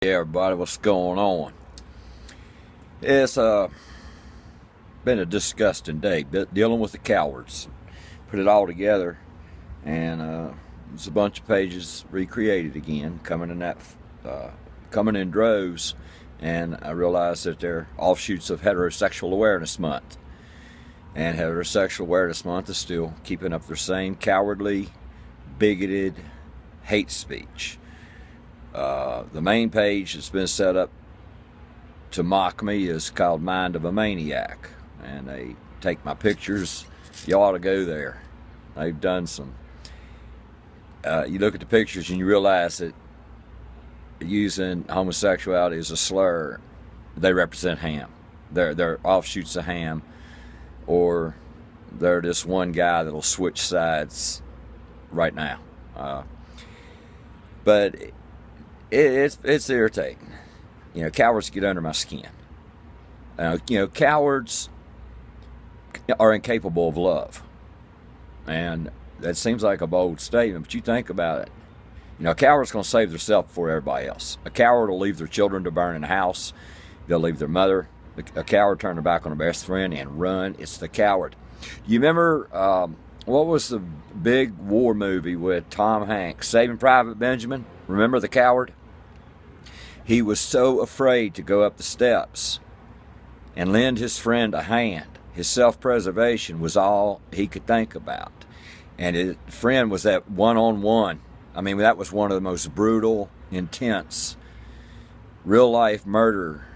Hey everybody, what's going on? It's been a disgusting day, dealing with the cowards. Put it all together, and it's a bunch of pages recreated again, coming in droves, and I realized that they're offshoots of Heterosexual Awareness Month. And Heterosexual Awareness Month is still keeping up their same cowardly, bigoted hate speech. The main page that's been set up to mock me is called Mind of a Maniac, and they take my pictures. You ought to go there. They've done some. You look at the pictures and you realize that using homosexuality as a slur, they represent Hamm. They're offshoots of Hamm, or they're this one guy that'll switch sides right now. But it's irritating. Cowards get under my skin. Cowards are incapable of love. And that seems like a bold statement, but you think about it. A coward's going to save themselves before everybody else. A coward will leave their children to burn in the house. They'll leave their mother. A coward turn their back on their best friend and run. It's the coward. You remember, what was the big war movie with Tom Hanks, Saving Private Benjamin? Remember the coward? He was so afraid to go up the steps and lend his friend a hand. His self-preservation was all he could think about. And his friend was that one-on-one. I mean, that was one of the most brutal, intense, real-life murder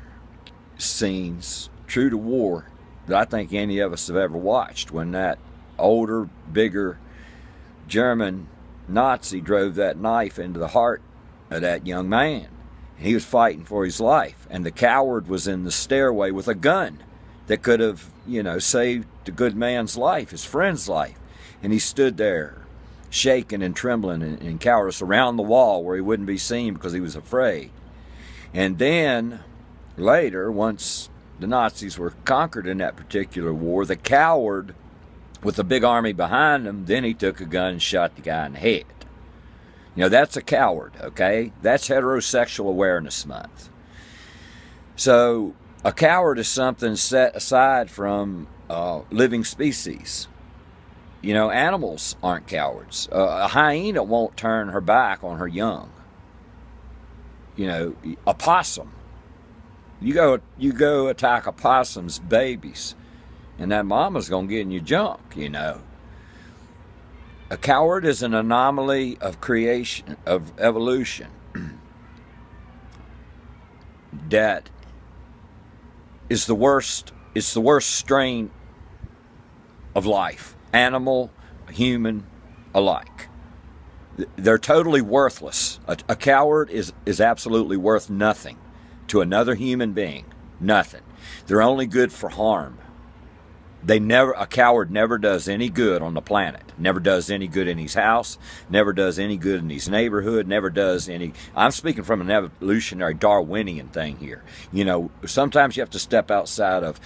scenes, true to war, that I think any of us have ever watched, when that older, bigger German Nazi drove that knife into the heart of that young man. He was fighting for his life, and the coward was in the stairway with a gun that could have, saved the good man's life, his friend's life. And he stood there, shaking and trembling and cowardice around the wall where he wouldn't be seen because he was afraid. And then, later, once the Nazis were conquered in that particular war, the coward, with a big army behind him, then he took a gun and shot the guy in the head. That's a coward, okay? That's Heterosexual Awareness Month. So, a coward is something set aside from living species. Animals aren't cowards. A hyena won't turn her back on her young. A possum. You go attack a possum's babies, and that mama's gonna get in your junk, A coward is an anomaly of creation, of evolution, that is the worst. It's the worst strain of life, animal, human alike. They're totally worthless. A coward is absolutely worth nothing to another human being. Nothing. They're only good for harm. A coward never does any good on the planet. Never does any good in his house. Never does any good in his neighborhood. Never does any. I'm speaking from an evolutionary Darwinian thing here. Sometimes you have to step outside of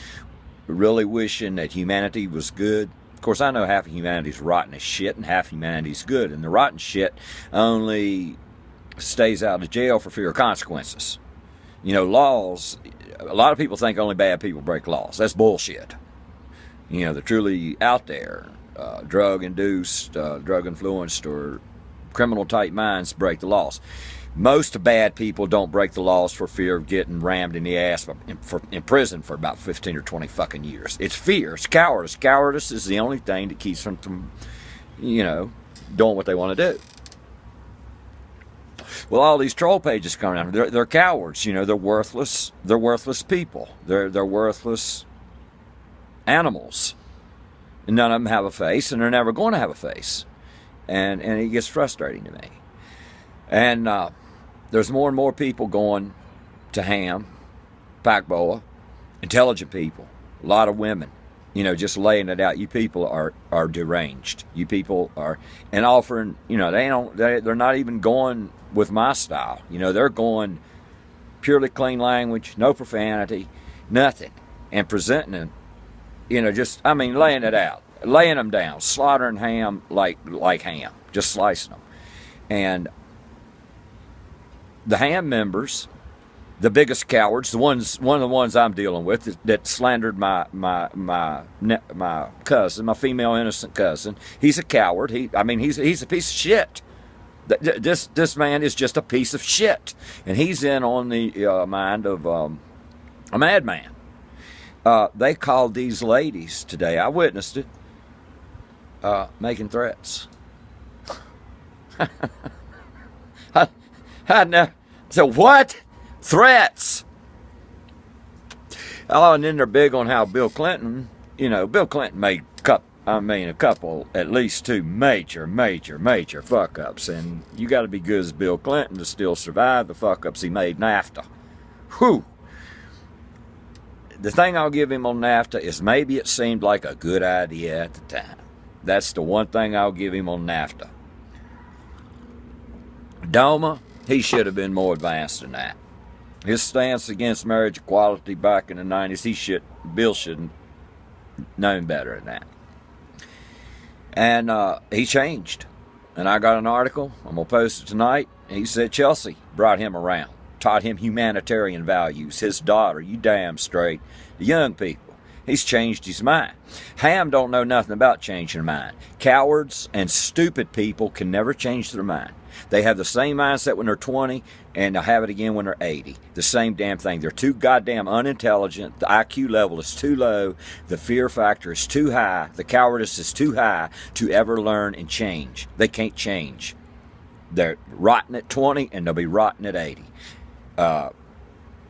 really wishing that humanity was good. Of course, I know half of humanity's rotten as shit and half of humanity's good. And the rotten shit only stays out of jail for fear of consequences. Laws, a lot of people think only bad people break laws. That's bullshit. They're truly out there, drug-induced, drug-influenced, or criminal-type minds break the laws. Most bad people don't break the laws for fear of getting rammed in the ass in prison for about 15 or 20 fucking years. It's fear. It's cowardice. Cowardice is the only thing that keeps them from, doing what they want to do. Well, all these troll pages coming out, they're cowards. They're worthless. They're worthless people. They're worthless animals. And none of them have a face, and they're never going to have a face. And it gets frustrating to me. And there's more and more people going to Hamm, Packboa, intelligent people, a lot of women, just laying it out. You people are deranged. You people are, and offering, they're not even going with my style. They're going purely clean language, no profanity, nothing, and presenting them, laying it out, laying them down, slaughtering Hamm like ham, just slicing them. And the Hamm members the biggest cowards, one of the ones I'm dealing with that slandered my cousin, my female innocent cousin. He's a coward. He's a piece of shit. This man is just a piece of shit, and he's in on the mind of a madman. They called these ladies today. I witnessed it. Making threats. I know. So what? Threats. Oh, and then they're big on how Bill Clinton, Bill Clinton made a couple, at least two major fuck ups. And you got to be good as Bill Clinton to still survive the fuck ups he made NAFTA. Whew. The thing I'll give him on NAFTA is maybe it seemed like a good idea at the time. That's the one thing I'll give him on NAFTA. DOMA, he should have been more advanced than that. His stance against marriage equality back in the 90s, Bill should have known better than that. And he changed. And I got an article, I'm going to post it tonight. He said Chelsea brought him around, taught him humanitarian values. His daughter, you damn straight, the young people. He's changed his mind. Hamm don't know nothing about changing their mind. Cowards and stupid people can never change their mind. They have the same mindset when they're 20, and they'll have it again when they're 80. The same damn thing. They're too goddamn unintelligent. The IQ level is too low. The fear factor is too high. The cowardice is too high to ever learn and change. They can't change. They're rotten at 20, and they'll be rotten at 80.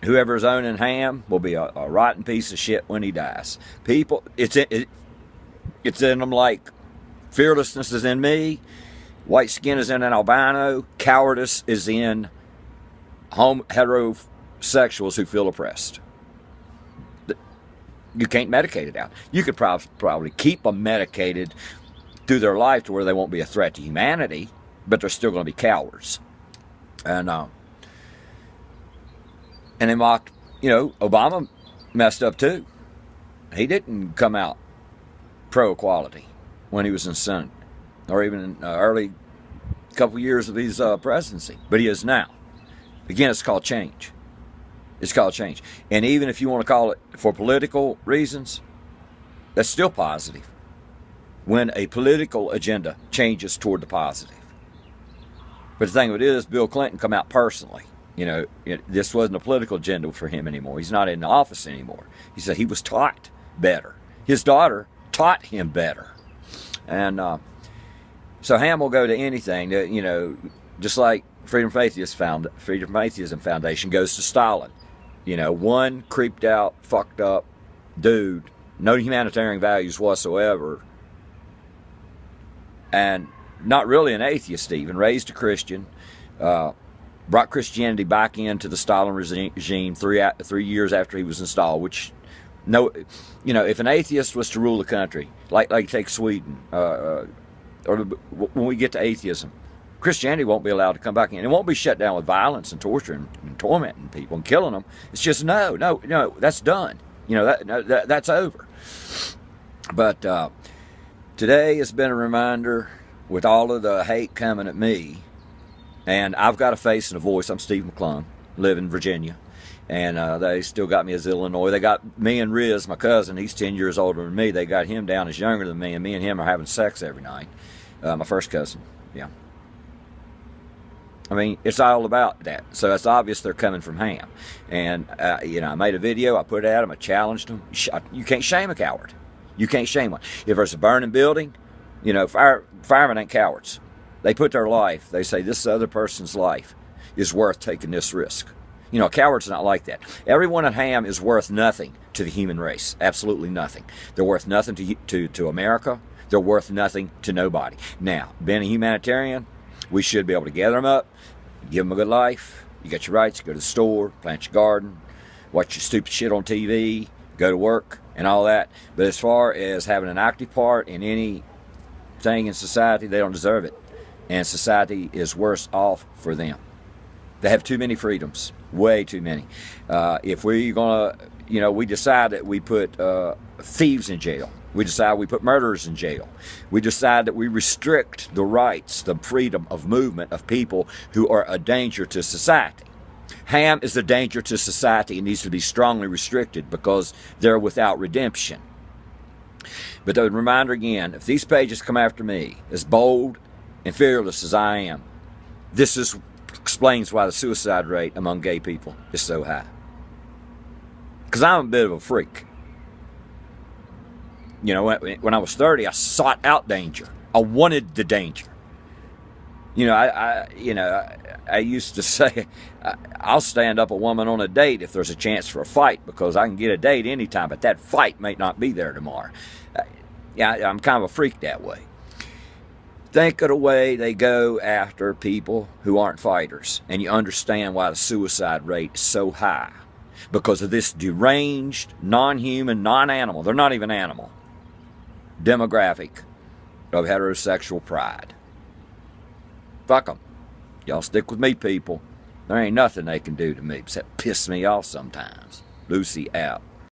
Whoever's owning Hamm will be a rotten piece of shit when he dies. People, it's in them like fearlessness is in me. White skin is in an albino. Cowardice is in heterosexuals who feel oppressed. You can't medicate it out. You could probably keep them medicated through their life to where they won't be a threat to humanity, but they're still going to be cowards. And they mocked, Obama messed up too. He didn't come out pro-equality when he was in Senate, or even in early couple years of his presidency, but he is now. Again, it's called change. It's called change. And even if you want to call it for political reasons, that's still positive when a political agenda changes toward the positive. But the thing of it is, Bill Clinton come out personally. This wasn't a political agenda for him anymore. He's not in the office anymore. He said he was taught better. His daughter taught him better. And so Hamm will go to anything, just like Freedom of Atheism Foundation goes to Stalin. One creeped out, fucked up dude, no humanitarian values whatsoever, and not really an atheist even, raised a Christian, brought Christianity back into the Stalin regime 3 years after he was installed, which, if an atheist was to rule the country, like take Sweden, or when we get to atheism, Christianity won't be allowed to come back in. It won't be shut down with violence and torture and tormenting people and killing them. It's just no, that's done. That's over. But today has been a reminder, with all of the hate coming at me, and I've got a face and a voice. I'm Steve McClung, live in Virginia, and they still got me as Illinois. They got me and Riz, my cousin. He's 10 years older than me. They got him down as younger than me, and him are having sex every night. My first cousin, yeah. I mean, it's all about that. So it's obvious they're coming from Hamm. And, I made a video. I put it at them. I challenged them. You can't shame a coward. You can't shame one. If there's a burning building, firemen ain't cowards. They put their life, they say this other person's life is worth taking this risk. A coward's not like that. Everyone at Hamm is worth nothing to the human race. Absolutely nothing. They're worth nothing to America. They're worth nothing to nobody. Now, being a humanitarian, we should be able to gather them up, give them a good life. You got your rights, go to the store, plant your garden, watch your stupid shit on TV, go to work, and all that. But as far as having an active part in anything in society, they don't deserve it. And society is worse off for them. They have too many freedoms, way too many. If we're going to, we decide that we put thieves in jail. We decide we put murderers in jail. We decide that we restrict the rights, the freedom of movement of people who are a danger to society. Hamm is a danger to society and needs to be strongly restricted because they're without redemption. But the reminder again, if these pages come after me, as bold and fearless as I am, explains why the suicide rate among gay people is so high. Because I'm a bit of a freak. You know, when I was 30, I sought out danger. I wanted the danger. You know, I used to say, I'll stand up a woman on a date if there's a chance for a fight, because I can get a date anytime, but that fight may not be there tomorrow. I'm kind of a freak that way. Think of the way they go after people who aren't fighters, and you understand why the suicide rate is so high. Because of this deranged, non-human, non-animal, they're not even animal, demographic of heterosexual pride. Fuck them. Y'all stick with me, people. There ain't nothing they can do to me except piss me off sometimes. Lucy out.